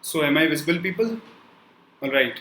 So, am I visible, people? Alright.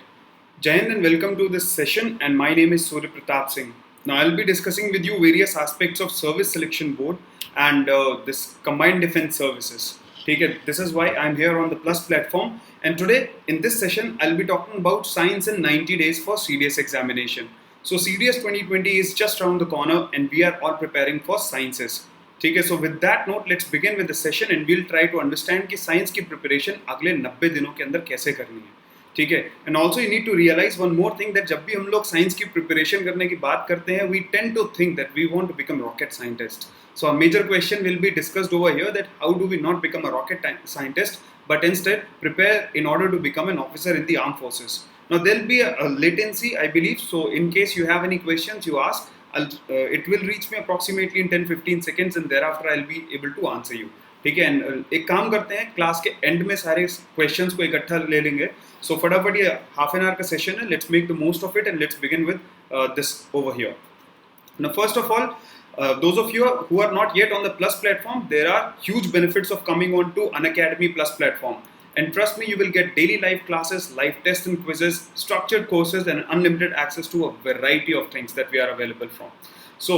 Jai Hind and welcome to this session. And my name is Surya Pratap Singh. Now, I'll be discussing with you various aspects of Service Selection Board and this Combined Defense Services. Okay, this is why I'm here on the Plus platform. And today, in this session, I'll be talking about science in 90 days for CDS examination. So, CDS 2020 is just around the corner, and we are all preparing for sciences. ठीक है, so with that note, let's begin with the session and we'll try to understand कि science की preparation अगले 90 दिनों के अंदर कैसे करनी है. ठीक है, and also you need to realize one more thing that जब भी हम लोग साइंस की प्रिपरेशन करने की बात करते हैं, we tend to think that we want to become rocket scientist. So a major question will be discussed over here that how do we not become a rocket scientist but instead prepare in order to become an officer in the armed forces. Now there will be a latency, I believe, so in case you have any questions you ask, it will reach me approximately in 10-15 seconds and thereafter I'll be able to answer you. ठीक है, एक काम करते हैं, class के and में सारे questions को इकट्ठा ले लेंगे. सो फटाफट ये हाफ एन आवर का सेशन है, let's make the most of it and let's begin with this over here. Now first of all, those of you who are not yet on the Plus platform, there are huge benefits of coming on to Unacademy Plus platform. And trust me, you will get daily live classes, live tests and quizzes, structured courses, and unlimited access to a variety of things that we are available from. So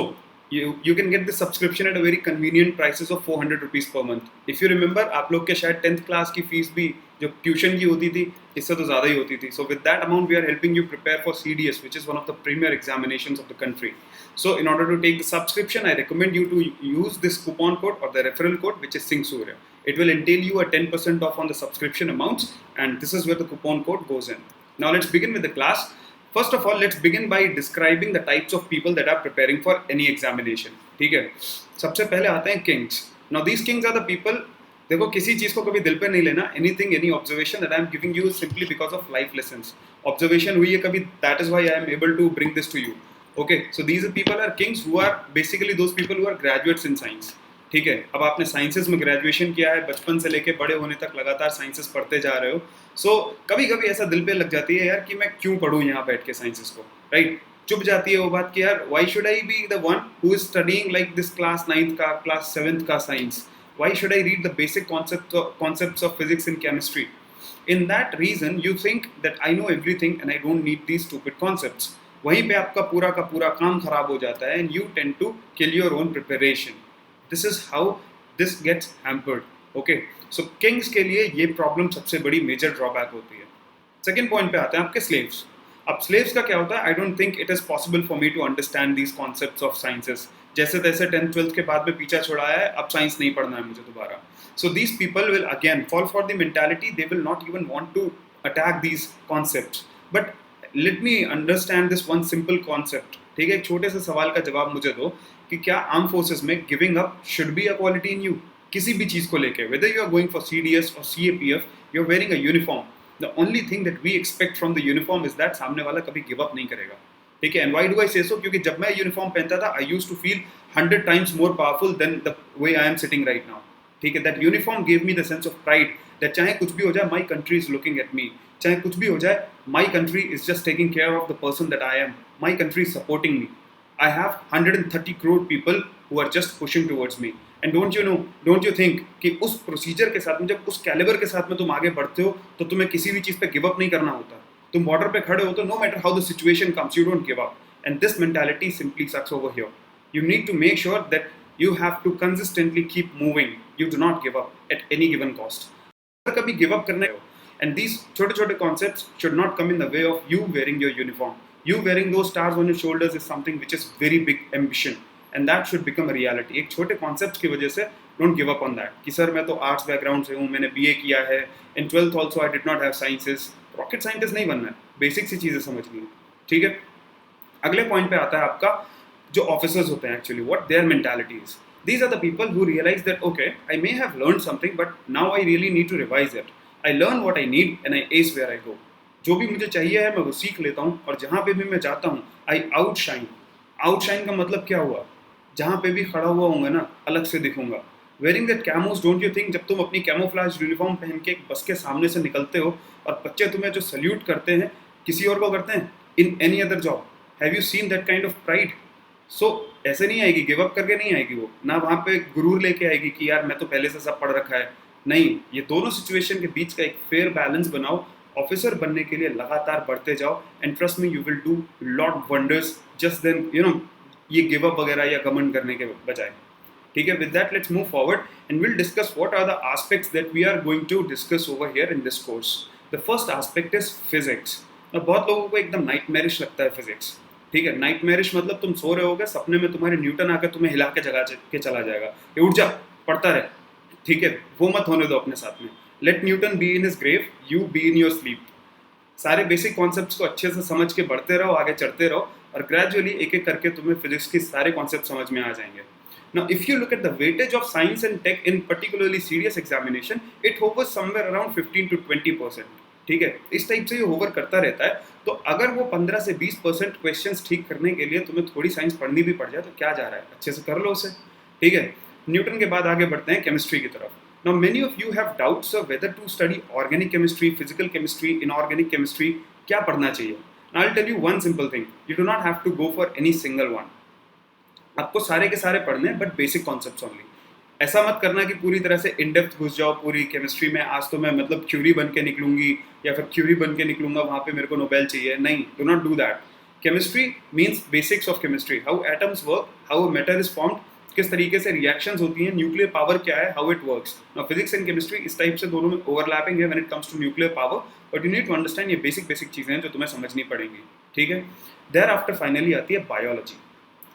you can get the subscription at a very convenient prices of 400 rupees per month. If you remember, आप लोग के शायद 10th class की fees भी जो tuition की होती थी, इससे तो ज़्यादा ही होती थी. So with that amount, we are helping you prepare for CDS, which is one of the premier examinations of the country. So in order to take the subscription, I recommend you to use this coupon code or the referral code, which is Surya. It will entail you a 10% off on the subscription amounts, and this is where the coupon code goes in. Now let's begin with the class. First of all, let's begin by describing the types of people that are preparing for any examination. ठीक है, सबसे पहले आते हैं kings. Now these kings are the people. देखो, किसी चीज़ को कभी दिल पे नहीं लेना. Anything, any observation that I am giving you is simply because of life lessons. Observation हुई है कभी, that is why I am able to bring this to you. Okay, so these people are kings who are basically those people who are graduates in science. ठीक है, अब आपने sciences में graduation किया है, बचपन से लेके बड़े होने तक लगातार साइंसेस पढ़ते जा रहे हो. सो कभी कभी ऐसा दिल पे लग जाती है यार कि मैं क्यों पढ़ूँ यहाँ बैठ के साइंसेस को, राइट. चुप जाती है वो बात कि यार why should I be the one who is studying like this class 9th का, क्लास 7th का science. Why should I read the basic concepts of physics and chemistry. In that reason you think that I know everything and I don't need these stupid concepts. वहीं पे आपका पूरा का पूरा काम खराब हो जाता है and you tend to kill your own preparation. This is how this gets hampered. Okay, so kings के लिए ये प्रॉब्लम सबसे बड़ी मेजर ड्रॉबैक होती है. सेकेंड पॉइंट पे आते हैं आपके स्लेव्स. अब स्लेव्स का क्या होता है, I don't think it is possible for me to understand these concepts of sciences. जैसे तैसे 10th 12th के बाद में पीछा छुड़ाया है, अब साइंस नहीं पढ़ना है मुझे दोबारा. So these people will again fall for the mentality, they will not even want to attack these concepts. But let me understand this one simple concept. ठीक है, एक छोटे से सवाल का जवाब मुझे दो कि क्या आर्म फोर्सेस में giving up should be a quality in you. किसी भी चीज़ को लेके, whether you are going for CDS और CAPF, you are wearing a uniform. The only thing that we expect from the uniform is that सामने वाला कभी give up नहीं करेगा. ठीक है, एंड व्हाई डू आई से सो, क्योंकि जब मैं यूनिफॉर्म पहनता था I used to feel 100 times more powerful than the way I am sitting right now. ठीक है, that uniform gave me the sense of pride that चाहे कुछ भी हो जाए, my country is looking at me. चाहे कुछ भी हो जाए, my country is just taking care of the person that I am. My country is supporting me. I have 130 crore people who are just pushing towards me. And don't you think कि उस procedure के साथ में, जब उस calibre के साथ में तुम आगे बढ़ते हो, तो तुम्हें किसी भी चीज़ पे गिव अप नहीं करना होता. तुम बॉर्डर पे खड़े हो तो no matter how the situation comes, you don't give up. And this mentality simply sucks over here. You need to make sure that you have to consistently keep moving. You do not give up at any given cost. कभी give up करने, and these छोटे-छोटे concepts should not come in the way of you wearing your uniform. You wearing those stars on your shoulders is something which is very big ambition, and that should become a reality. एक छोटे concepts की वजह से don't give up on that. कि sir मैं तो arts background से हूँ, मैंने BA किया है, in 12th also I did not have sciences. Rocket scientist नहीं बनना है, basic सी चीज़ें समझनी है. ठीक है, अगले point पे आता है आपका जो ऑफिसर्स होते हैं. Actually what their mentality is, these are the people who realise that okay I may have learn something but now I really need to revise it. I learn what I need and I as where I go. जो भी मुझे चाहिए है मैं वो सीख लेता हूँ, और जहाँ पे भी मैं जाता हूँ आई आउटशाइन. आउटशाइन का मतलब क्या हुआ, जहाँ पे भी खड़ा हुआ होऊंगा ना अलग से दिखूंगा. Wearing that camos, don't you think जब तुम अपनी कैमोफ्लाज यूनिफॉर्म पहन के बस के सामने से निकलते हो और बच्चे तुम्हें जो सल्यूट करते हैं किसी और को करते हैं in any other job, have you seen that kind of pride. So ऐसे नहीं आएगी, गिव अप करके नहीं आएगी वो ना, वहाँ पे गुरूर लेके आएगी कि यार मैं तो पहले से सब पढ़ रखा है, नहीं, ये दोनों सिचुएशन के बीच का एक फेयर बैलेंस बनाओ, ऑफिसर बनने के लिए लगातार बढ़ते जाओ, and trust me you will do lot wonders just then ये गिव अप वगैरह या घमंड करने के बजाय। ठीक है, with that let's move forward and will discuss what are the aspects that we are going to discuss over here in this course. The first aspect is physics. बहुत लोगों को एकदम नाइटमेरिश लगता है फिजिक्स। ठीक है, नाइटमेरिश मतलब तुम सो रहे होगे, सपने में तुम्हारे न्यूटन आकर तुम्हें हिला के जगा के चला जाएगा कि उठ जा, पढ़ता रहे। ठीक है, वो मत होने दो अपने साथ में। Let Newton be in his grave, you be in your sleep. सारे बेसिक कॉन्सेप्ट्स को अच्छे से समझ के बढ़ते रहो, आगे चढ़ते रहो, और ग्रेजुअली एक एक करके तुम्हें फिजिक्स के सारे कॉन्सेप्ट समझ में आ जाएंगे। Now, if you look at the weightage of science and tech in particularly serious examination, it hovers somewhere around 15 to 20%. ठीक है, इस टाइप से ये होवर करता रहता है। तो अगर वो 15 से 20% क्वेश्चंस ठीक करने के लिए तुम्हें थोड़ी साइंस पढ़नी भी पड़ जाए तो क्या जा रहा है, अच्छे से कर लो उसे। ठीक है, न्यूटन के बाद आगे बढ़ते हैं केमिस्ट्री की तरफ। Now, many of you have doubts of whether to study organic chemistry, physical chemistry, inorganic chemistry, क्या पढ़ना चाहिए। Now, I'll tell you one simple thing. You do not have to go for any single one. आपको सारे के सारे पढ़ने हैं, but basic concepts only. ऐसा मत करना कि पूरी तरह से इन डेप्थ घुस जाओ पूरी केमिस्ट्री में, आज तो मैं मतलब क्यूरी बन के निकलूंगी या फिर क्यूरी बन के निकलूंगा, वहाँ पे मेरे को नोबेल चाहिए। नहीं, do not do that. Chemistry means basics of chemistry, how atoms work, how matter is formed, किस तरीके से रिएक्शंस होती हैं, न्यूक्लियर पावर क्या है, how it works. Now physics and chemistry इस टाइप से दोनों में ओवरलैपिंग है when it comes to nuclear power, but you need to understand ये बेसिक चीज़ें हैं जो तुम्हें समझनी पड़ेंगी। ठीक है, देयर आफ्टर फाइनली आती है बायोलॉजी।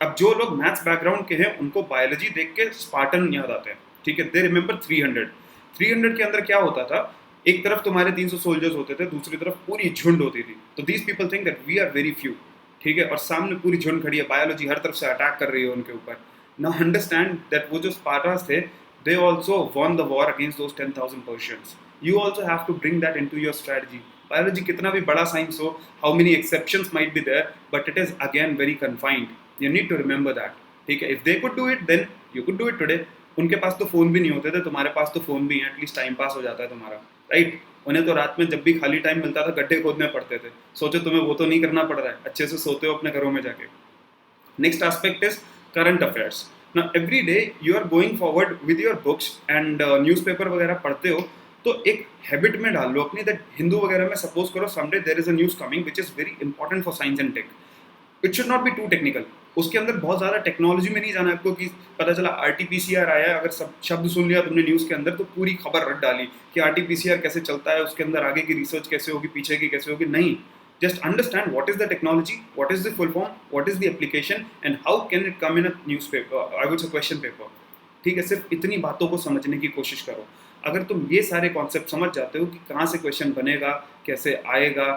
अब जो लोग मैथ्स बैकग्राउंड के हैं उनको बायोलॉजी देख के स्पार्टन याद आते हैं। ठीक है, दे रिमेंबर 300 के अंदर क्या होता था, एक तरफ तुम्हारे 300 सोल्जर्स होते थे, दूसरी तरफ पूरी झुंड होती थी। तो these people think that we are very few. ठीक है, और सामने पूरी झुंड खड़ी है, बायोलॉजी हर तरफ से अटैक कर रही है उनके ऊपर। नाउ अंडरस्टैंड दैट वो जो स्पार्टास थे, they also won the war against those 10,000 Persians. You also have to bring that into your strategy. Biology कितना भी बड़ा साइंस हो, how many exceptions might be there, but it is again very confined. You need to remember that. ठीक है, if they could do it then you could do it today. उनके पास तो phone भी नहीं होते थे, तुम्हारे पास तो फ़ोन भी है, एटलीस्ट टाइम पास हो जाता है तुम्हारा, राइट। उन्हें तो रात में जब भी खाली टाइम मिलता था गड्ढे खोदने पड़ते थे। सोचो तुम्हें वो तो नहीं करना पड़ रहा है, अच्छे से सोते हो अपने घरों में जाके। Next aspect is current affairs. Now every day you are going forward with your books and newspaper वगैरह पढ़ते हो, तो एक हैबिट में डाल लो अपनी, दैट हिंदू वगैरह में सपोज करो someday there is a news coming which is very important for science and tech. It should not be too technical. उसके अंदर बहुत ज़्यादा टेक्नोलॉजी में नहीं जाना आपको कि पता चला RT-PCR आया है, अगर सब शब्द सुन लिया तुमने न्यूज़ के अंदर तो पूरी खबर रट डाली कि RT-PCR कैसे चलता है, उसके अंदर आगे की रिसर्च कैसे होगी, पीछे की कैसे होगी। नहीं, just understand what is the technology, what is the full form, what is the application and how can it come in a newspaper, I would से क्वेश्चन पेपर। ठीक है, सिर्फ इतनी बातों को समझने की कोशिश करो। अगर तुम ये सारे कॉन्सेप्ट समझ जाते हो कि कहाँ से क्वेश्चन बनेगा, कैसे आएगा,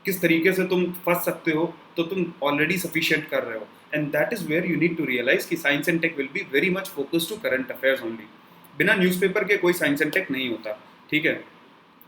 किस तरीके से तुम फंस सकते हो, तो तुम ऑलरेडी सफिशिएंट कर रहे हो। And that is where you need to realise कि science and tech will be very much focus to current affairs only. बिना न्यूज़पेपर के कोई साइंस एंड टेक नहीं होता। ठीक है,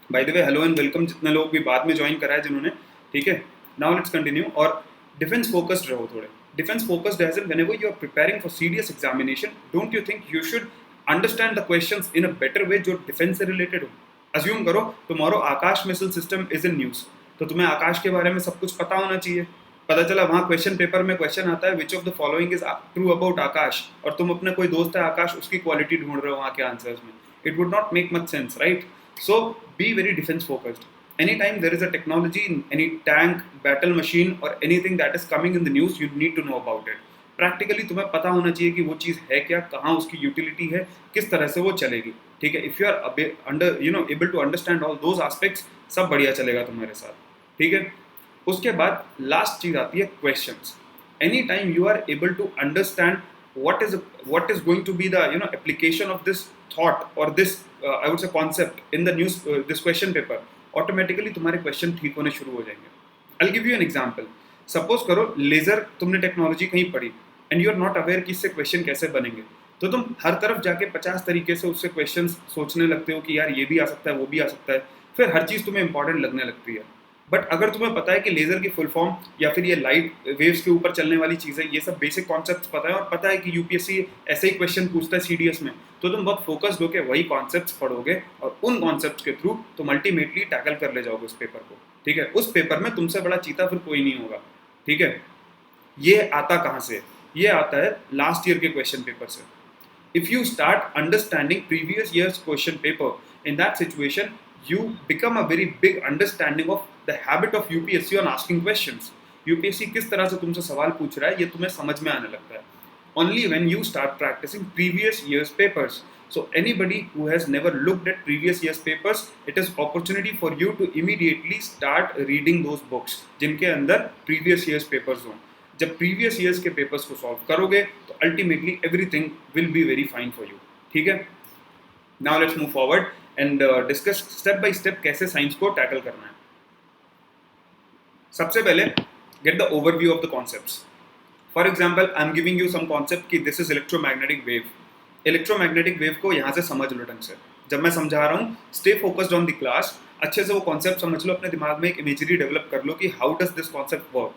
by the way hello and welcome जितने लोग भी बाद में ज्वाइन करा है जिन्होंने। ठीक है, नाउ लेट्स कंटिन्यू। और डिफेंस फोकस्ड रहो थोड़े। Defence focused as in whenever you are preparing for CDS examination, don't you think you should understand the questions in a better way जो डिफेंस से रिलेटेड हो। अज्यूम करो tomorrow Akash missile system is in news, तो तुम्हें आकाश के बारे में सब कुछ पता होना चाहिए। पता चला वहाँ क्वेश्चन पेपर में क्वेश्चन आता है which of the following is true about Akash, और तुम अपने कोई दोस्त है आकाश, उसकी क्वालिटी ढूंढ रहे हो वहाँ के आंसर्स में। It would not make much sense, right. So be very defence focused. Any time there is a technology, any tank, battle machine और anything that is coming in the news, you need to know about it. Practically तुम्हें पता होना चाहिए कि वो चीज़ है क्या, कहाँ उसकी यूटिलिटी है, किस तरह से वो चलेगी। ठीक है, if you are unable to understand all those aspects, सब बढ़िया चलेगा तुम्हारे साथ। ठीक है, उसके बाद लास्ट चीज आती है questions. Any time you are able to understand what is going to be the application of this thought or this I would say concept in the news this question paper, automatically तुम्हारे question ठीक होने शुरू हो जाएंगे। I'll give you an example. Suppose करो laser तुमने technology कहीं पढ़ी and you are not aware कि इससे क्वेश्चन कैसे बनेंगे, तो तुम हर तरफ जाके 50 तरीके से उससे क्वेश्चन सोचने लगते हो कि यार ये भी आ सकता है, वो भी आ सकता है, फिर हर चीज़ तुम्हें इंपॉर्टेंट लगने लगती है। बट अगर तुम्हें पता है कि लेज़र की फुल फॉर्म या फिर ये लाइट वेव्स के ऊपर चलने वाली चीज़ें, ये सब बेसिक कॉन्सेप्ट्स पता है और पता है कि यूपीएससी ऐसे ही क्वेश्चन पूछता है सीडीएस में, तो तुम बहुत फोकस्ड होकर वही कॉन्सेप्ट्स पढ़ोगे और उन कॉन्सेप्ट्स के थ्रू तुम अल्टीमेटली टैकल कर ले जाओगे उस पेपर को। ठीक है, उस पेपर में तुमसे बड़ा चीता फिर कोई नहीं होगा। ठीक है, ये आता कहाँ से? ये आता है लास्ट ईयर के क्वेश्चन पेपर से। If you start understanding previous year's question paper, in that situation, you become a very big understanding of the habit of UPSC on asking questions. UPSC किस तरह से तुमसे सवाल पूछ रहा है ये तुम्हें समझ में आने लगता है. Only when you start practicing previous year's papers. So anybody who has never looked at previous year's papers, it is opportunity for you to immediately start reading those books जिनके अंदर previous year's papers हों. जब previous years के papers को solve करोगे तो ultimately everything will be very fine for you. ठीक है? Now let's move forward and discuss step by step कैसे science को tackle करना है. सबसे पहले get the overview of the concepts. For example, I am giving you some concept कि this is electromagnetic wave. Electromagnetic wave को यहाँ से समझ लो ढंग से. जब मैं समझा रहा हूँ, stay focused on the class. अच्छे से वो concept समझ लो, अपने दिमाग में एक imagery develop कर लो कि how does this concept work.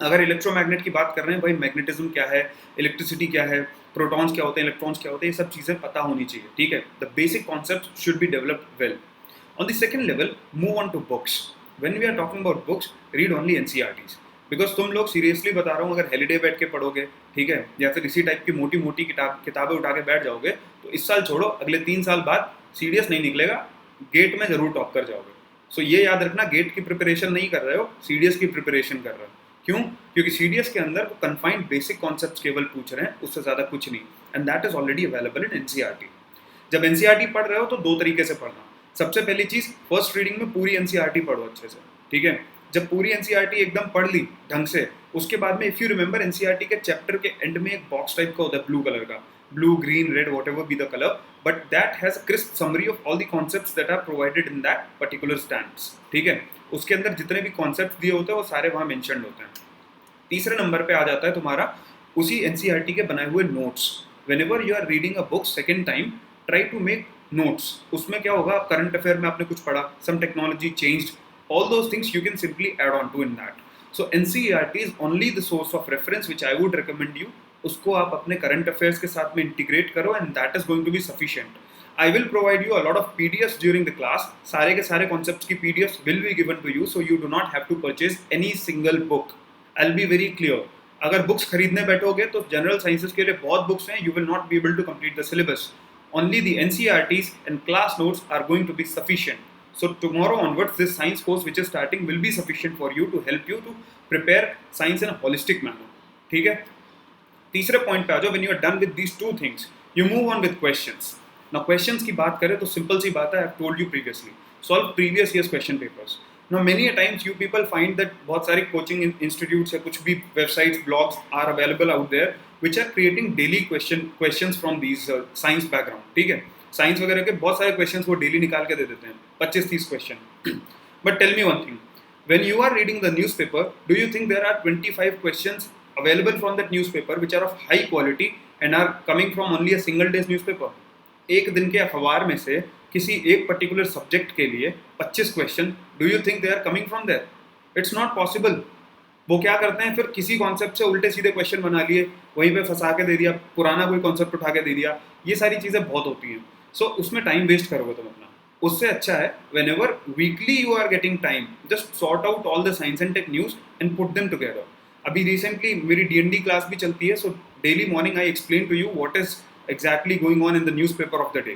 अगर इलेक्ट्रोमैग्नेट की बात कर रहे हैं भाई, मैग्नेटिज्म क्या है, इलेक्ट्रिसिटी क्या है, प्रोटॉन्स क्या होते हैं, इलेक्ट्रॉन्स क्या होते हैं, ये सब चीज़ें पता होनी चाहिए. ठीक है, the basic concept should be developed well. On the second level, move on to books. When we are talking about books, read only NCERTs. Because तुम लोग सीरियसली बता रहा हूँ, अगर हॉलीडे बैठ के पढ़ोगे, ठीक है, या फिर इसी टाइप की मोटी मोटी किताबें उठा के बैठ जाओगे, तो इस साल छोड़ो, अगले 3 साल बाद सीडीएस नहीं निकलेगा, गेट में जरूर टॉप कर जाओगे. सो ये याद रखना, गेट की प्रिपरेशन नहीं कर रहे हो, सीडीएस की प्रिपरेशन कर रहे हो. क्यों? क्योंकि सीडीएस के अंदर वो कन्फाइंड बेसिक कॉन्सेप्ट्स केवल पूछ रहे हैं, उससे ज़्यादा कुछ नहीं. And that is already available in NCERT. जब एनसीईआरटी पढ़ रहे हो तो 2 तरीके से पढ़ना. सबसे पहली चीज़, फर्स्ट रीडिंग में पूरी एनसीईआरटी पढ़ो अच्छे से. ठीक है, जब पूरी एनसीईआरटी एकदम पढ़ ली ढंग से, उसके बाद में इफ़ यू रिमेंबर, एनसीईआरटी के चैप्टर के एंड में एक बॉक्स टाइप का होता है ब्लू कलर का, blue, green, red, whatever be the color, but that has a crisp summary of all the concepts that are provided in that particular stance. ठीक है, उसके अंदर जितने भी कॉन्सेप्ट दिए होते हैं वो सारे वहाँ मेंशन्ड होते हैं. तीसरे नंबर पे आ जाता है तुम्हारा उसी एनसीईआरटी के बनाए हुए notes. Whenever you are reading a book second time, try to make notes. उसमें क्या होगा, करंट अफेयर में आपने कुछ पढ़ा, some technology changed, all those things you can simply add on to in that. So NCERT is only the source of reference which I would recommend you. उसको आप अपने करंट अफेयर्स के साथ में इंटीग्रेट करो and that is going to be sufficient. I will provide you a lot of PDFs during the class. सारे के सारे concepts की PDFs will be given to you, so you do not have to purchase any single book. I'll be very clear. अगर books खरीदने बैठोगे तो general sciences के लिए बहुत books हैं, you will not be able to complete the syllabus. Only the NCERTs and class notes are going to be sufficient. So tomorrow onwards, this science course which is starting will be sufficient for you to help you to prepare science in a holistic manner. ठीक है? तीसरे point पे आ जाओ. When you are done with these 2 things, you move on with questions. Now questions की बात करें तो सिंपल सी बात है, I have told you previously. Solve previous year's question papers. Now many a times you people find that बहुत सारे coaching institutes या कुछ भी websites, blogs are available out there which are creating daily questions from these science background. ठीक है, science वगैरह के बहुत सारे questions वो daily निकाल के दे देते हैं, 25-30 question. But tell me one thing, when you are reading the newspaper, do you think there are 25 questions available from that newspaper which are of high quality and are coming from only a single day's newspaper? एक दिन के अखबार में से किसी एक particular subject के लिए 25 question, do you think they are coming from there? It's not possible. वो क्या करते हैं, फिर किसी कॉन्सेप्ट से उल्टे सीधे क्वेश्चन बना लिए, वहीं पे फंसा के दे दिया, पुराना कोई कॉन्सेप्ट उठा के दे दिया. ये सारी चीज़ें बहुत होती हैं. सो उसमें टाइम वेस्ट करोगे तुम अपना. उससे अच्छा है whenever weekly you are getting time, just sort out all the science and tech news and put them together. अभी रिसेंटली मेरी D&D क्लास भी चलती है, so daily morning I explain to you what is exactly going on in the newspaper of the day.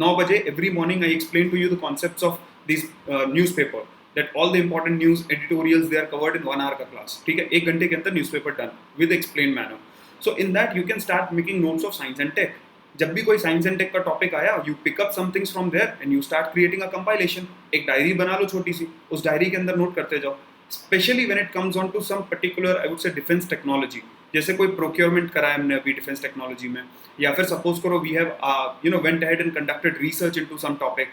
9 baje every morning I explain to you the concepts of this newspaper, that all the important news editorials they are covered in 1 hour का class. ठीक है, 1 घंटे के अंदर newspaper done with explained manner. So in that you can start making notes of science and tech. जब भी कोई science and tech का topic आया, you pick up some things from there and you start creating a compilation. एक diary बना लो छोटी सी, उस diary के अंदर नोट करते जाओ. Especially when it comes on to some particular, I would say, defense technology. जैसे कोई प्रोक्योरमेंट करा है हमने अभी डिफेंस टेक्नोलॉजी में, या फिर सपोज करो we have went ahead and conducted research into some topic.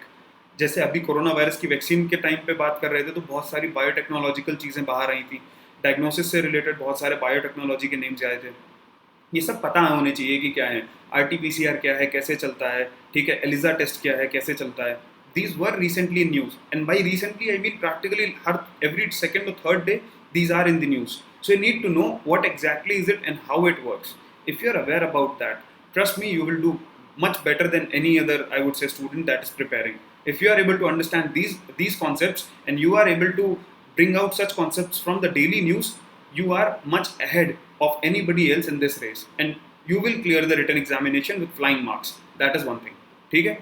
जैसे अभी कोरोना वायरस की वैक्सीन के टाइम पे बात कर रहे थे तो बहुत सारी बायोटेक्नोलॉजिकल चीज़ें बाहर आई थी, डायग्नोसिस से रिलेटेड बहुत सारे बायोटेक्नोलॉजी के नेम्स आए थे. ये सब पता होने चाहिए कि क्या है, RT-PCR क्या है, कैसे चलता है, ठीक है, ELISA टेस्ट क्या है, कैसे चलता है. These were recently in news, and by recently I mean practically every second or third day these are in the news. So you need to know what exactly is it and how it works. If you are aware about that, trust me, you will do much better than any other, I would say, student that is preparing. If you are able to understand these concepts and you are able to bring out such concepts from the daily news, you are much ahead of anybody else in this race. And you will clear the written examination with flying marks. That is one thing. ठीक है.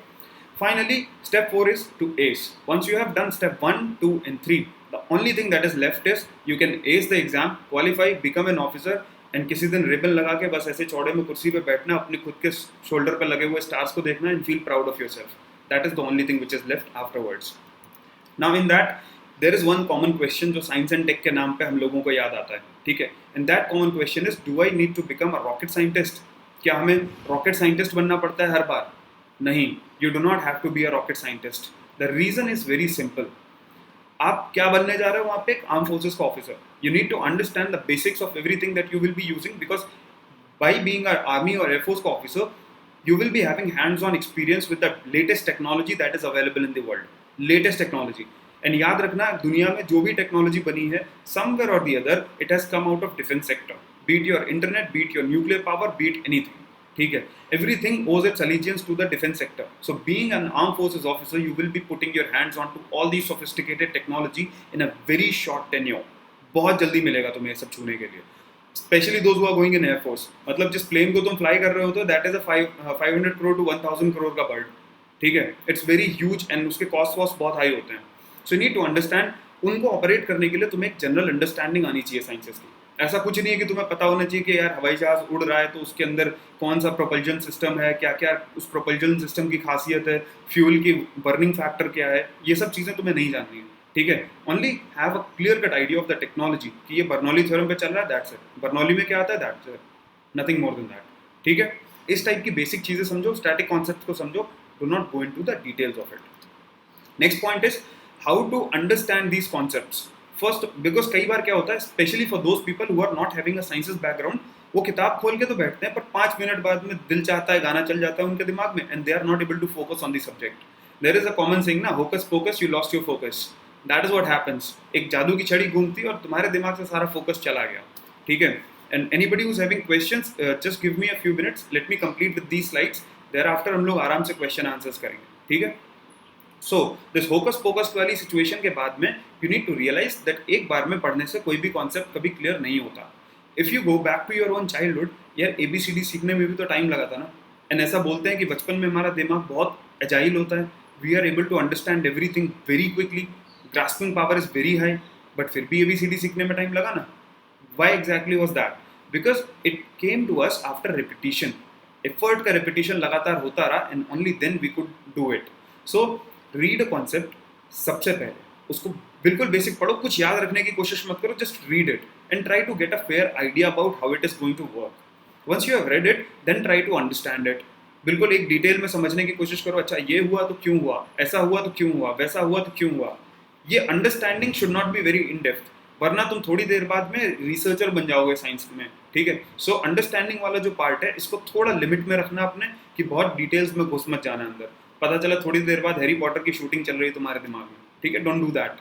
Finally, step 4 is to ace. Once you have done step 1, 2 and 3, the only thing that is left is you can ace the exam, qualify, become an officer, and किसी दिन ribbon लगा के बस ऐसे चौड़े में कुर्सी पे बैठना, अपने खुद के शोल्डर पर लगे हुए स्टार्स को देखना and feel proud of yourself. That is the only thing which is left afterwards. Now in that, there is one common question जो साइंस एंड टेक के नाम पे हम लोगों को याद आता है, ठीक है. And that common question is, do I need to become a rocket scientist? क्या हमें रॉकेट साइंटिस्ट बनना पड़ता है हर बार? नहीं, you do not have to be a rocket scientist. The reason is very simple. आप क्या बनने जा रहे हो वहाँ पे? एक आर्म फोर्सेस का officer. You need to understand the basics of everything that you will be using, because by being an army or air force का officer, you will be having hands-on experience with the latest technology that is available in the world. Latest technology. And याद रखना, दुनिया में जो भी technology बनी है, somewhere or the other, it has come out of defense sector. Be it your internet, be it your nuclear power, be it anything. ठीक है. Everything owes its allegiance to the defense sector. So being an armed forces officer, you will be putting your hands onto all these sophisticated technology in a very short tenure. बहुत जल्दी मिलेगा तुम्हें ये सब छूने के लिए. Especially those who are going in air force. मतलब जिस प्लेन को तुम फ्लाई कर रहे हो तो that is a 500 crore to 1000 crore का बर्ड. ठीक है. It's very huge and उसके कॉस्ट बहुत हाई होते हैं. So you need to understand, उनको ऑपरेट करने के लिए तुम्हें एक जनरल अंडरस्टैंडिंग आनी चाहिए साइंसेस की. ऐसा कुछ नहीं है कि तुम्हें पता होना चाहिए कि यार हवाई जहाज उड़ रहा है तो उसके अंदर कौन सा प्रोपल्जन सिस्टम है, क्या क्या उस प्रोपल्जन सिस्टम की खासियत है, फ्यूल की बर्निंग फैक्टर क्या है, ये सब चीज़ें तुम्हें नहीं जाननी है. ठीक है. Only have a clear cut idea of the technology कि ये बर्नौली थ्योरम पे चल रहा है, दैट्स इट. बर्नौली में क्या आता है, that's it. Nothing more than that. ठीक है. इस टाइप की बेसिक चीज़ें समझो, स्टैटिक कॉन्सेप्ट को समझो. Do not go into the details of it. Next point is how to understand these concepts. First, because कई बार क्या होता है, specially for those people who are not having a sciences background, वो किताब खोल के तो बैठते हैं पर 5 मिनट बाद में दिल चाहता है, गाना चल जाता है उनके दिमाग में, and they are not able to focus on the subject. There is a common saying ना, hocus pocus, you lost your focus. That is what happens. एक जादू की छड़ी घूमती और तुम्हारे दिमाग से सारा फोकस चला गया. ठीक है. And anybody who is having questions, just give me a few minutes, let me complete with these slides. Thereafter हम लोग आराम से क्वेश्चन आंसर्स करेंगे. ठीक है. सो दिस होकस पोकस वाली सिचुएशन के बाद में you need to realise that एक बार में पढ़ने से कोई भी कॉन्सेप्ट कभी क्लियर नहीं होता. If you go back to your own childhood, यार ABCD सीखने में भी तो टाइम लगा था ना. एंड ऐसा बोलते हैं कि बचपन में हमारा दिमाग बहुत एजाइल होता है. We are able to understand everything very quickly, grasping power is very high, but फिर भी ABCD सीखने में टाइम लगा ना. Why exactly was that? Because it came to us after repetition. Effort का रिपीटिशन लगातार होता रहा and only then we could do it. So read a concept. सबसे पहले उसको बिल्कुल बेसिक पढ़ो, कुछ याद रखने की कोशिश मत करो, just read it and try to get a fair idea about how it is going to work. Once you have read it, then try to understand it. बिल्कुल एक डिटेल में समझने की कोशिश करो. अच्छा ये हुआ तो क्यों हुआ, ऐसा हुआ तो क्यों हुआ, वैसा हुआ तो क्यों हुआ. ये understanding should not be very in depth, वरना तुम थोड़ी देर बाद में रिसर्चर बन जाओगे साइंस में. ठीक है. सो अंडरस्टैंडिंग वाला जो पार्ट है, इसको थोड़ा लिमिट में रखना अपने, कि बहुत डिटेल्स में घुस मत जाना अंदर. पता चला थोड़ी देर बाद हैरी पॉटर की शूटिंग चल रही है तुम्हारे दिमाग में. ठीक है. Don't do that.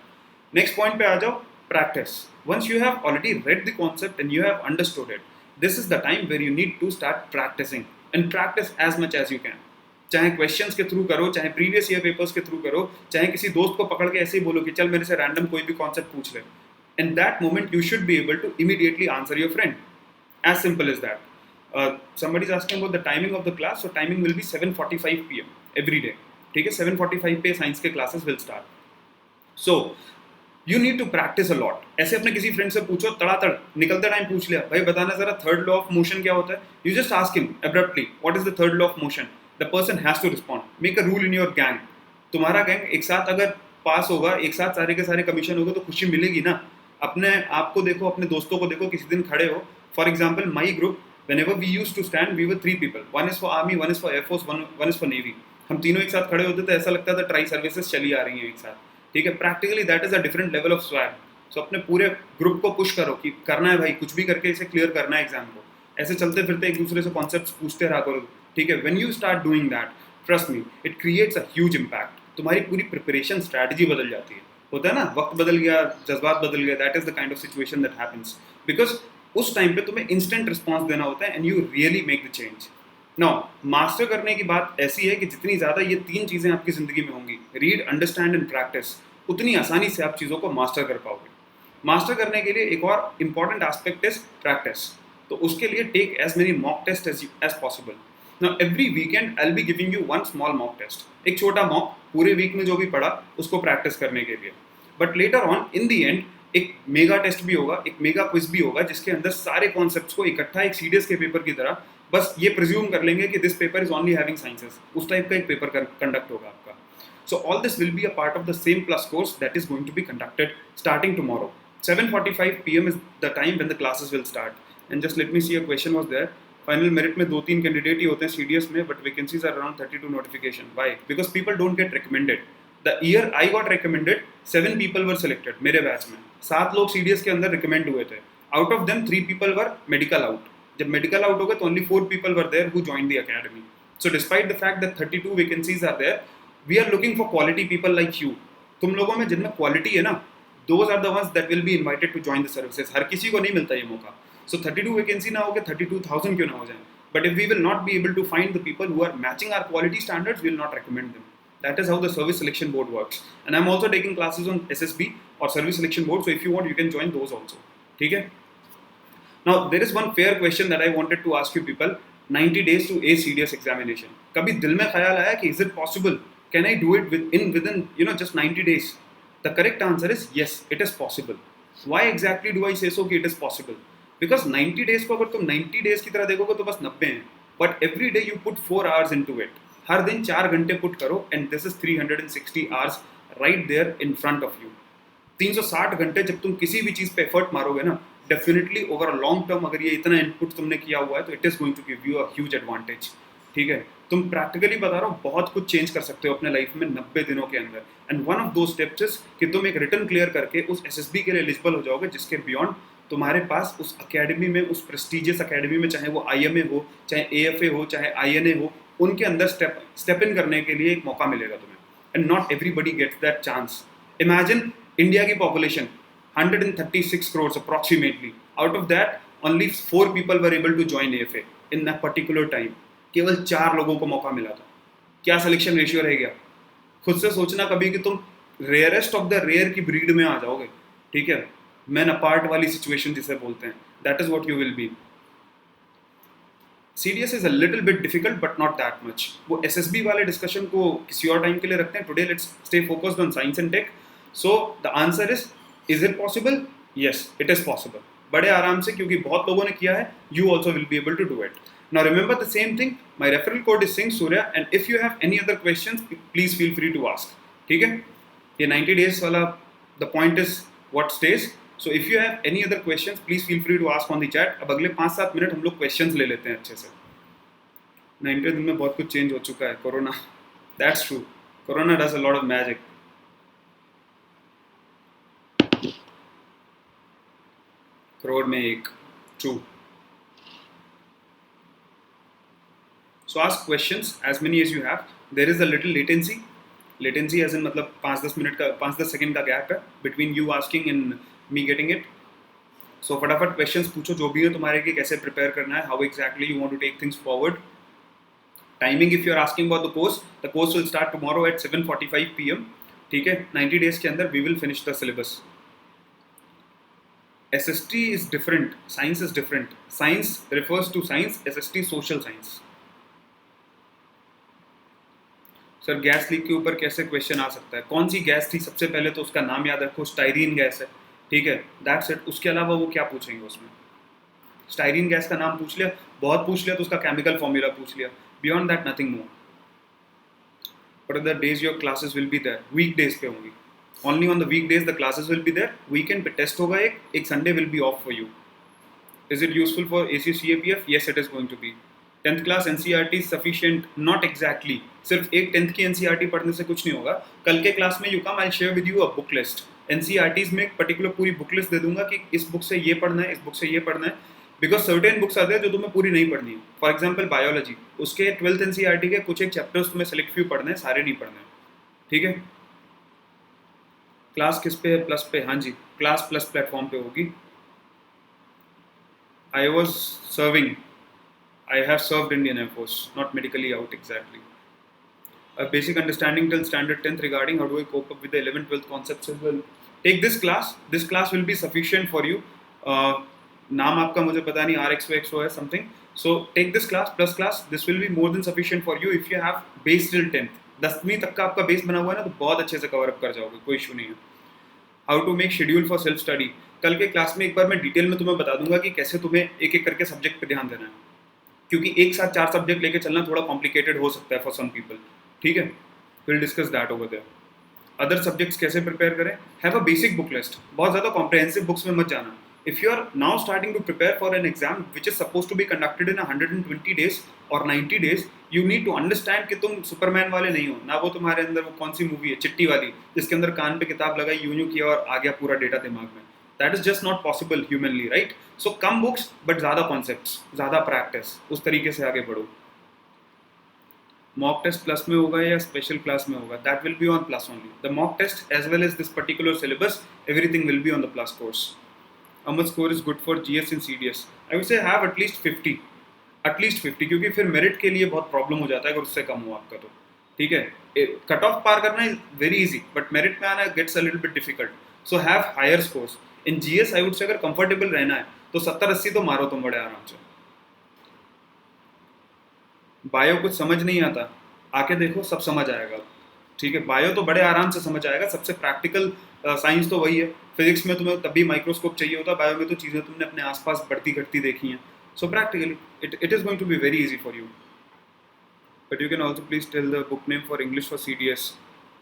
Next point पे आ जाओ, practice. Once you have already read the concept and you have understood it, this is the time where you need to start practising and practise as much as you can. चाहे questions के through करो, चाहे previous year papers के through करो, चाहे किसी दोस्त को पकड़ के ऐसे ही बोलो कि चल मेरे से रैंडम कोई भी कॉन्सेप्ट पूछ ले. In that moment you should be able to immediately answer your friend. As simple as that. somebody is asking about the timing of the class, so timing will be 7:45 PM every day. ठीक है. 7:45 पे science के classes will start. So you need to practise a lot. ऐसे अपने किसी friend से पूछो, तड़ातड़ निकलते टाइम पूछ लिया, भाई बताना जरा थर्ड लॉ ऑफ मोशन क्या होता है. You just ask him abruptly, what is the third law of motion. The person has to respond. Make a rule in your gang. तुम्हारा गैंग एक साथ अगर पास होगा, एक साथ सारे के सारे कमीशन होगा तो खुशी मिलेगी ना. अपने आप को देखो, अपने दोस्तों को देखो, किसी दिन खड़े हो. For example my group, whenever we used to stand, we were 3 people. One is for army, one is for air force, one is for navy. हम तीनों एक साथ खड़े होते थे, ऐसा लगता था ट्राई सर्विसेज चली आ रही हैं एक साथ. ठीक है. Practically that is a different level of swag. So अपने पूरे ग्रुप को पुश करो कि करना है भाई, कुछ भी करके इसे क्लियर करना है एग्जाम को. ऐसे चलते फिरते एक दूसरे से कॉन्सेप्ट्स पूछते रहा करो. ठीक है. When you start doing that, trust me, it creates a huge impact. तुम्हारी पूरी प्रिपरेशन स्ट्रैटेजी बदल जाती है. होता है ना, वक्त बदल गया, जज्बात बदल गए. That is the kind of situation that happens, because उस टाइम पे तुम्हें इंस्टेंट रिस्पॉन्स देना होता है and you really make the change. Now master करने की बात ऐसी है कि जितनी ज़्यादा ये 3 चीज़ें आपकी ज़िंदगी में होंगी, रीड, अंडरस्टैंड एंड प्रैक्टिस, उतनी आसानी से आप चीज़ों को मास्टर कर पाओगे. मास्टर करने के लिए एक और इम्पॉर्टेंट एस्पेक्ट इज प्रैक्टिस. तो उसके लिए take as many mock test as possible. Now every weekend I will be giving you one small mock test, एक छोटा मॉक पूरे वीक में जो भी पढ़ा उसको प्रैक्टिस करने के लिए. But later on in the and एक मेगा टेस्ट भी होगा, एक मेगा क्विज भी होगा, जिसके अंदर सारे कॉन्सेप्ट्स को इकट्ठा एक सीडीएस के पेपर की तरह बस ये प्रिज्यूम कर लेंगे कि this paper is only having sciences, उस टाइप का एक पेपर कंडक्ट होगा आपका. So all this will be a part of the same plus course that is going to be conducted starting tomorrow. 7:45 p.m. is the time when the classes will start. And just let me see, a question was there. Final merit में 2-3 candidate ही होते हैं CDS में, but vacancies are around 32 notification. Why? Because people don't get recommended. The year I got recommended, 7 people were selected मेरे batch में. 7 लोग CDS के अंदर recommend हुए थे. Out of them 3 people were medical out. जब medical out हो गए तो only 4 people were there who joined the academy. So despite the fact that 32 vacancies are there, we are looking for quality people like you. तुम लोगों में जिनमें quality है ना, those are the ones that will be invited to join the services. हर किसी को नहीं मिलता ये मौका. So 32 वैकेंसी ना हो के 32,000 क्यों ना हो जाए. But if we will not be able to find the people who are matching our quality standards, we will not recommend them. That is how the service selection board works. And I'm also taking classes on SSB or service selection board. So if you want, you can join those also. ठीक है? Now there is one fair question that I wanted to ask you people. 90 days to a CDS examination. कभी दिल में ख्याल आया कि is it possible? Can I do it within just 90 days? The correct answer is yes, it is possible. Why exactly do I say so कि it is possible? Because 90 days को अगर तुम 90 days की तरह देखोगे तो बस 90 हैं. But every day you put 4 hours into it. हर दिन 4 घंटे पुट करो and this is 360 hours right there in front of you. 360 घंटे जब तुम किसी भी चीज़ पे एफर्ट मारोगे ना, definitely over a long term अगर ये इतना इनपुट तुमने किया हुआ है तो it is going to give you a huge advantage. ठीक है, तुम प्रैक्टिकली बता रहा हूँ बहुत कुछ चेंज कर सकते हो अपने लाइफ में 90 दिनों के अंदर. एंड वन ऑफ दो स्टेप्स इज कि तुम एक रिटर्न क्लियर करके उस एसएसबी के लिए एलिजिबल हो जाओगे, जिसके बियॉन्ड तुम्हारे पास उस अकेडमी में, उस प्रेस्टिजियस अकेडमी में, चाहे वो आईएमए हो, चाहे एएफए हो, चाहे आईएनए हो, उनके अंदर स्टेप इन करने के लिए एक मौका मिलेगा तुम्हें. And not everybody gets that chance. Imagine India की population 136 crores approximately. Out of that only 4 people were able to join AFA in that particular time. केवल 4 लोगों को मौका मिला था. क्या सिलेक्शन रेशियो रह गया? खुद से सोचना कभी कि तुम रेयरेस्ट ऑफ द रेयर की ब्रीड में आ जाओगे. ठीक है, मैन अपार्ट वाली सिचुएशन जिसे बोलते हैं, that is what you will be. CDS is a little bit difficult but not that much. वो SSB वाले डिस्कशन को किसी और टाइम के लिए रखते हैं. Today let's stay focused on science and tech. So the answer is it possible? Yes, it is possible. बड़े आराम से, क्योंकि बहुत लोगों ने किया है. You also will be able to do it. Now remember the same thing, my referral code is Surya, and if you have any other questions, please feel free to ask. ठीक है, ये 90 days वाला the point is what stays. So if you have any other questions, please feel free to ask on the chat. अब अगले 5-7 minute हम लोग questions ले लेते हैं अच्छे से. 90 दिन में बहुत कुछ चेंज हो चुका है. Corona, that's true. Corona does a lot of magic. Crore में एक, true. So ask questions as many as you have. There is a little latency. Latency as in मतलब 5-10 मिनट का, 5-10 सेकेंड का गैप है between you asking and me getting it. So फटाफट questions पूछो जो भी है तुम्हारे कि कैसे prepare करना है, how exactly you want to take things forward. Timing if you are asking about the course will start tomorrow at 7:45 p.m. ठीक है, 90 days के अंदर we will finish the syllabus. SST is different, science is different. Science refers to science, SST social science. Sir gas leak के ऊपर कैसे question आ सकता है? कौन सी गैस थी? सबसे पहले तो उसका नाम याद रखो, स्टाइरीन गैस है. ठीक है, दैट्स इट. उसके अलावा वो क्या पूछेंगे उसमें? स्टाइरीन गैस का नाम पूछ लिया, बहुत पूछ लिया तो उसका केमिकल फॉर्मूला पूछ लिया. Beyond that nothing more. But the days your classes will be there, week days पे होंगी. Only on the week days the classes will be there. Weekend पे टेस्ट होगा, एक Sunday will be off for you. Is it useful for AC CAPF? Yes, it is going to be. 10th class NCERT sufficient? Not exactly. सिर्फ एक 10th की NCERT पढ़ने से कुछ नहीं होगा. कल के क्लास में you come, I share with you a book list. NCERTs में एक पर्टिकुलर पूरी बुक लिस्ट दे दूंगा कि इस बुक से ये पढ़ना है, इस बुक से ये पढ़ना है. बिकॉज सर्टेन बुक्स आते हैं जो तुम्हें पूरी नहीं पढ़नी है. फॉर एग्जाम्पल बायोलॉजी, उसके 12th NCERT के कुछ एक चैप्टर्स तुम्हें सेलेक्ट फ्यू पढ़ने हैं, सारे नहीं पढ़ने हैं. ठीक है, क्लास किस पे है? प्लस पे. हाँ जी, क्लास प्लस प्लेटफॉर्म पे होगी. I was serving, I have served Indian Air Force, not medically out exactly. A basic understanding till standard 10th regarding how do I cope up with the 11th, 12th concepts as well. Take this class. This class will be sufficient for you. नाम आपका मुझे पता नहीं, RXO है something. So take this class plus class, this will be more than sufficient for you if you have base till 10th. 10वीं तक का आपका बेस बना हुआ है ना, तो बहुत अच्छे से कवर अप कर जाओगे, कोई इशू नहीं है. How to make schedule for self study. कल के क्लास में एक बार मैं डिटेल में तुम्हें बता दूंगा कि कैसे तुम्हें एक एक करके सब्जेक्ट पे ध्यान देना है, क्योंकि एक साथ 4 सब्जेक्ट लेके चलना थोड़ा कॉम्प्लिकेटेड हो सकता है फॉर सम पीपल. ठीक है, will discuss that over there. Other subjects कैसे प्रिपेयर करें. Have a basic book list. बहुत ज़्यादा कॉम्प्रिहेंसिव बुक्स में मत जाना. If you are now starting to prepare for an exam which is suppose to be conducted in 120 days और 90 days, you need to understand कि तुम Superman वाले नहीं हो ना. वो तुम्हारे अंदर वो कौन सी मूवी है चिट्टी वाली, जिसके अंदर कान पे किताब लगाई, यूं किया और आ गया पूरा डेटा दिमाग में. That is just not possible humanly, right. So come books but ज़्यादा कॉन्सेप्ट्स, ज़्यादा प्रैक्टिस, उस तरीके से आगे बढ़ो. मॉक टेस्ट प्लस में होगा या स्पेशल क्लास में होगा, that will be on plus only. The mock test as well as this particular syllabus, everything will be on the plus course. How much score is good for GS and CDS? I would say have at least 50, क्योंकि फिर merit के लिए बहुत problem हो जाता है अगर उससे कम हो आपका तो. ठीक है, कट ऑफ पार करना is very easy, but merit में आना gets a little bit difficult. So have higher scores. In GS I would say अगर कंफर्टेबल रहना है तो 70-80 तो मारो तुम बड़े आराम से. बायो कुछ समझ नहीं आता, आके देखो सब समझ आएगा. ठीक है, बायो तो बड़े आराम से समझ आएगा, सबसे प्रैक्टिकल साइंस तो वही है. फिजिक्स में तुम्हें तभी माइक्रोस्कोप चाहिए होता है, बायो में तो चीज़ें तुमने अपने आसपास बढ़ती घटती देखी हैं. So practically it is going to be very easy for you. But you can also please tell the book name for English for CDS,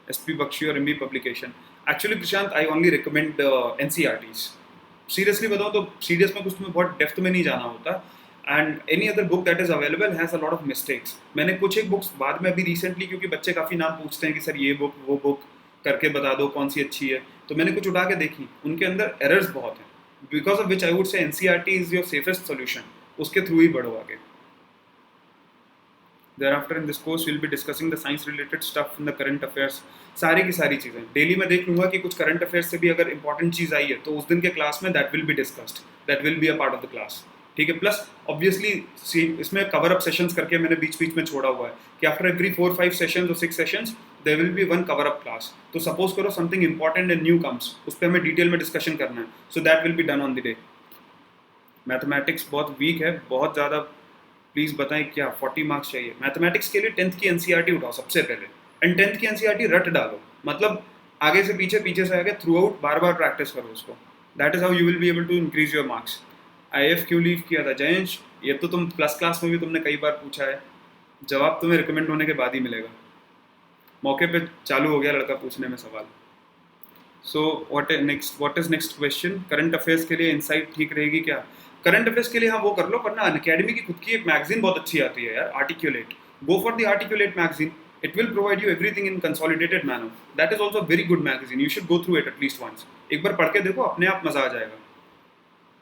SP Bakshi और MB publication. Actually Prashant, I only recommend NCERTs. Seriously बताओ तो CDS में कुछ तुम्हें बहुत depth में नहीं जाना होता. And any other book that is available has a lot of mistakes. मैंने कुछ एक बुक्स बाद में अभी रिसेंटली, क्योंकि बच्चे काफ़ी नाम पूछते हैं कि सर ये बुक वो बुक करके बता दो कौन सी अच्छी है, तो मैंने कुछ उठा के देखी, उनके अंदर एरर्स बहुत हैं. Because of which I would से NCERT is your safest solution. उसके थ्रू ही बढ़ो आगे. Thereafter in this course we'll be discussing the science related stuff in the current affairs. सारी की सारी चीज़ें डेली में देख लूँगा कि कुछ करंट अफेयर्स से भी अगर इंपॉर्टेंट चीज़ आई है तो उस दिन के क्लास में that will be discussed, that will be a part of the class. ठीक है, प्लस ऑब्वियसली इसमें कवर अप सेशंस करके मैंने बीच बीच में छोड़ा हुआ है कि आफ्टर एवरी 4-5 सेशंस और 6 sessions there will be one cover up class. तो सपोज करो something important and new comes, उस पर हमें डिटेल में डिस्कशन करना है, so that will be done on the day. Mathematics बहुत वीक है, बहुत ज़्यादा. प्लीज़ बताएं क्या 40 मार्क्स चाहिए मैथमेटिक्स के लिए. 10th की NCERT उठाओ सबसे पहले, एंड 10th की NCERT रट डालो, मतलब आगे से पीछे, पीछे से आगे, थ्रू आउट बार बार प्रैक्टिस करो उसको. That is how you will be able to increase your marks. IF क्यों लीव किया था जयंश, ये तो तुम प्लस क्लास में भी तुमने कई बार पूछा है, जवाब तुम्हें रिकमेंड होने के बाद ही मिलेगा. मौके पे चालू हो गया लड़का पूछने में सवाल. So what is next question. Current affairs के लिए इंसाइट ठीक रहेगी क्या. करंट अफेयर्स के लिए हाँ वो कर लो, पर ना अनअकैडमी की खुद की एक मैगजीन बहुत अच्छी आती है यार, articulate. Go for the articulate magazine. It will provide you everything in consolidated manner. That is also very good magazine, you should go through it at least once. एक बार पढ़ के देखो, अपने आप मजा आ जाएगा.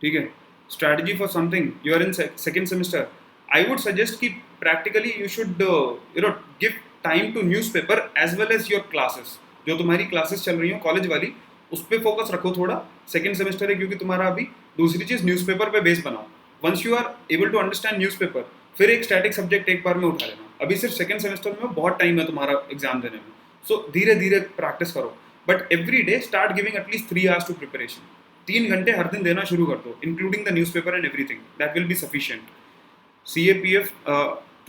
ठीक है. Strategy for something, you are in second semester, I would suggest कि practically you should give time to newspaper as well as your classes. जो तुम्हारी क्लासेस चल रही हो कॉलेज वाली, उस पर फोकस रखो थोड़ा. सेकेंड सेमेस्टर है क्योंकि तुम्हारा अभी. दूसरी चीज़, न्यूज़पेपर पे बेस बनाओ. Once you are able to understand newspaper, फिर एक स्टैटिक सब्जेक्ट एक बार में उठा लेना. अभी सिर्फ सेकेंड सेमेस्टर में बहुत टाइम है तुम्हारा एग्जाम देने में, सो धीरे धीरे प्रैक्टिस करो. But every day start giving at least 3 hours to preparation. 3 घंटे हर दिन देना शुरू कर दो, including the newspaper and everything. That will be sufficient. CAPF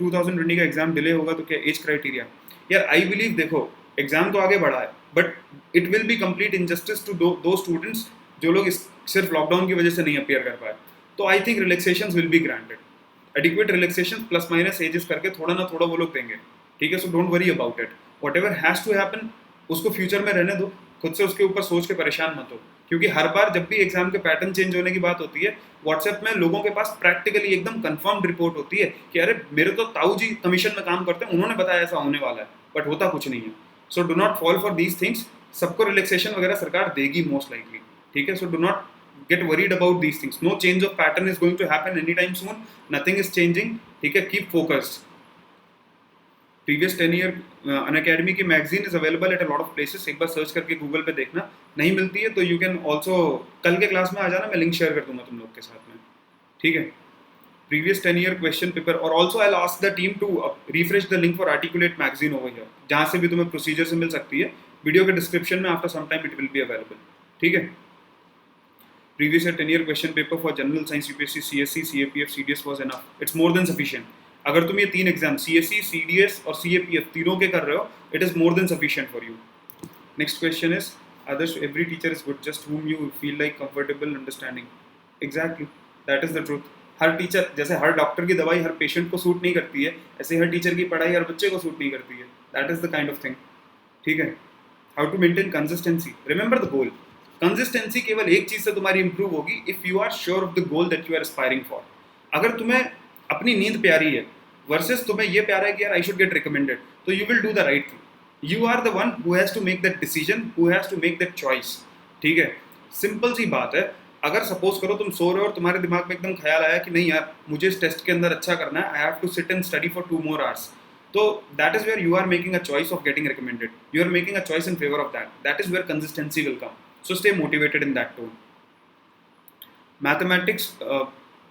2020 का एग्जाम डिले होगा तो क्या एज क्राइटेरिया. यार आई बिलीव, देखो एग्जाम तो आगे बढ़ा है, but it will be complete injustice to दो स्टूडेंट्स जो लोग सिर्फ लॉकडाउन की वजह से नहीं अपीयर कर पाए. तो I think relaxations will be granted. Adequate relaxation plus minus ages करके थोड़ा ना थोड़ा वो लोग देंगे. ठीक है, so don't worry about it. Whatever has to happen उसको फ्यूचर में रहने दो, खुद से उसके ऊपर सोच के परेशान मत हो. क्योंकि हर बार जब भी एग्जाम के पैटर्न चेंज होने की बात होती है, व्हाट्सएप में लोगों के पास प्रैक्टिकली एकदम कंफर्म्ड रिपोर्ट होती है कि अरे मेरे तो ताऊ जी कमीशन में काम करते हैं, उन्होंने बताया ऐसा होने वाला है, बट होता कुछ नहीं है. So do not fall for these things. सबको रिलैक्सेशन वगैरह सरकार देगी मोस्ट लाइकली. ठीक है, so do not get worried about these things. No change of pattern is going to happen anytime soon. Nothing is changing. ठीक है, keep focused. Previous 10-year Unacademy की magazine is available at a lot of places. एक बार search करके Google पे देखना. नहीं मिलती है तो you can also कल के क्लास में आ जाना, मैं लिंक शेयर कर दूंगा तुम लोग के साथ में. ठीक है. Previous 10-year question paper, और also I'll ask the team to refresh the link for Articulate magazine over here. जहाँ से भी तुम्हें प्रोसीजर से मिल सकती है. वीडियो के डिस्क्रिप्शन में after some time it will be available. ठीक है. previous year 10 year question paper for general science UPSC CSC CAPF CDS was enough. It's more than sufficient. अगर तुम ये 3 एग्जाम CSC CDS और CAPF तीनों के कर रहे हो, it is more than sufficient for you. Next question is, others, every teacher is good, just whom you feel like comfortable understanding. Exactly, that is the truth. Her teacher, जैसे हर doctor की दवाई हर patient को suit नहीं करती है, ऐसे हर teacher की पढ़ाई हर बच्चे को सूट नहीं करती है. That is the kind of thing. ठीक है. How to maintain consistency. Remember the goal. Consistency केवल एक चीज से तुम्हारी इंप्रूव होगी, if you are sure of the goal that you are aspiring for. अगर तुम्हें अपनी नींद प्यारी है वर्सेस तुम्हें ये प्यारा है कि यार आई शुड गेट रिकमेंडेड, तो you will do the right thing. You are the one who has to make that decision, who has to make that choice. ठीक है. सिंपल सी बात है. अगर सपोज करो तुम सो रहे हो और तुम्हारे दिमाग में एकदम ख्याल आया कि नहीं यार मुझे इस टेस्ट के अंदर अच्छा करना है, I have to sit and study for 2 more hours, तो that is where you are making a choice of getting recommended. You are making a choice in favour of that. That is where consistency will come. So stay motivated in that tone. Mathematics,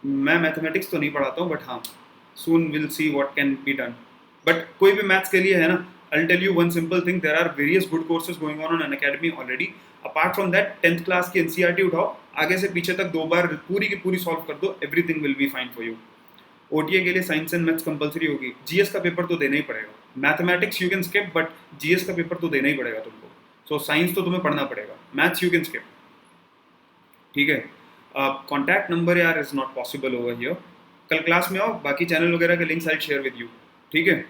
मैं mathematics तो नहीं पढ़ाता हूँ, but हाँ soon will see what can be done. But कोई भी maths के लिए है ना, I'll tell you one simple thing, there are various good courses going on Unacademy already. Apart from that, 10th class की NCERT उठाओ, आगे से पीछे तक 2 बार पूरी की पूरी सॉल्व कर दो, everything will be fine for you. OTA के लिए साइंस एंड मैथ्स कंपलसरी होगी. GS का पेपर तो देना ही पड़ेगा. Mathematics you can skip, but GS का पेपर तो देना ही पड़ेगा तुमको. सो साइंस तो तुम्हें पढ़ना पड़ेगा, मैथ्स यू कैन स्किप. ठीक है. कॉन्टैक्ट नंबर यार is not possible over here. कल क्लास में आओ, बाकी चैनल वगैरह के links I share with you. ठीक है.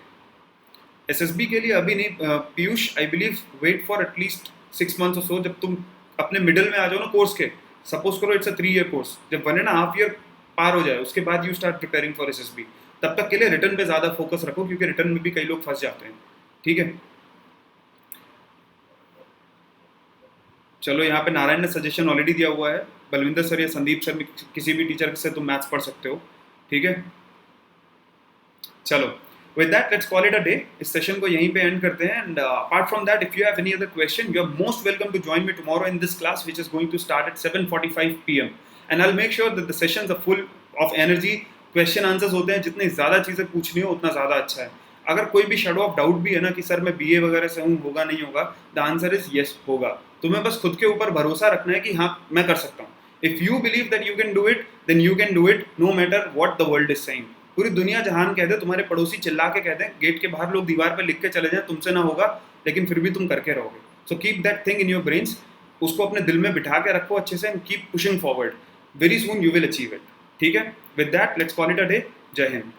SSB के लिए अभी नहीं Piyush, I believe wait for at least 6 months और सो. जब तुम अपने मिडल में आ जाओ ना कोर्स के, सपोज करो इट्स अ 3 year कोर्स, जब 1.5 year पार हो जाए उसके बाद you start preparing for SSB. तब तक के लिए रिटर्न पे ज़्यादा फोकस रखो, क्योंकि रिटर्न में भी कई लोग फंस जाते हैं. ठीक है. चलो यहाँ पे नारायण ने सजेशन ऑलरेडी दिया हुआ है. बलविंदर सर या संदीप सर, किसी भी टीचर से तुम मैथ्स पढ़ सकते हो. ठीक है. चलो, with that let's call it a day. इस सेशन को यहीं पे एंड करते हैं. And apart from that, if you have any other question, you are most welcome to join me tomorrow in this class, which is going to start at 7:45 PM, and I'll make sure that the sessions are full of energy. Question answers होते हैं, जितनी ज़्यादा चीज़ें पूछनी हो उतना ज़्यादा अच्छा है. अगर कोई भी शेडो ऑफ डाउट भी है ना कि सर मैं BA वगैरह से हूँ, होगा नहीं होगा, द आंसर इज येस, होगा. तुम्हें बस खुद के ऊपर भरोसा रखना है कि हाँ मैं कर सकता हूँ. If you believe that you can do it, then you can do it no matter what the world is saying. पूरी दुनिया जहान कह दे, तुम्हारे पड़ोसी चिल्ला के कहते हैं, गेट के बाहर लोग दीवार पे लिख के चले जाएं तुमसे ना होगा, लेकिन फिर भी तुम करके रहोगे. So keep that thing in your brains. उसको अपने दिल में बिठा के रखो अच्छे से, and keep pushing forward. Very soon you will achieve it. ठीक है. With that let's call it a day. जय हिंद.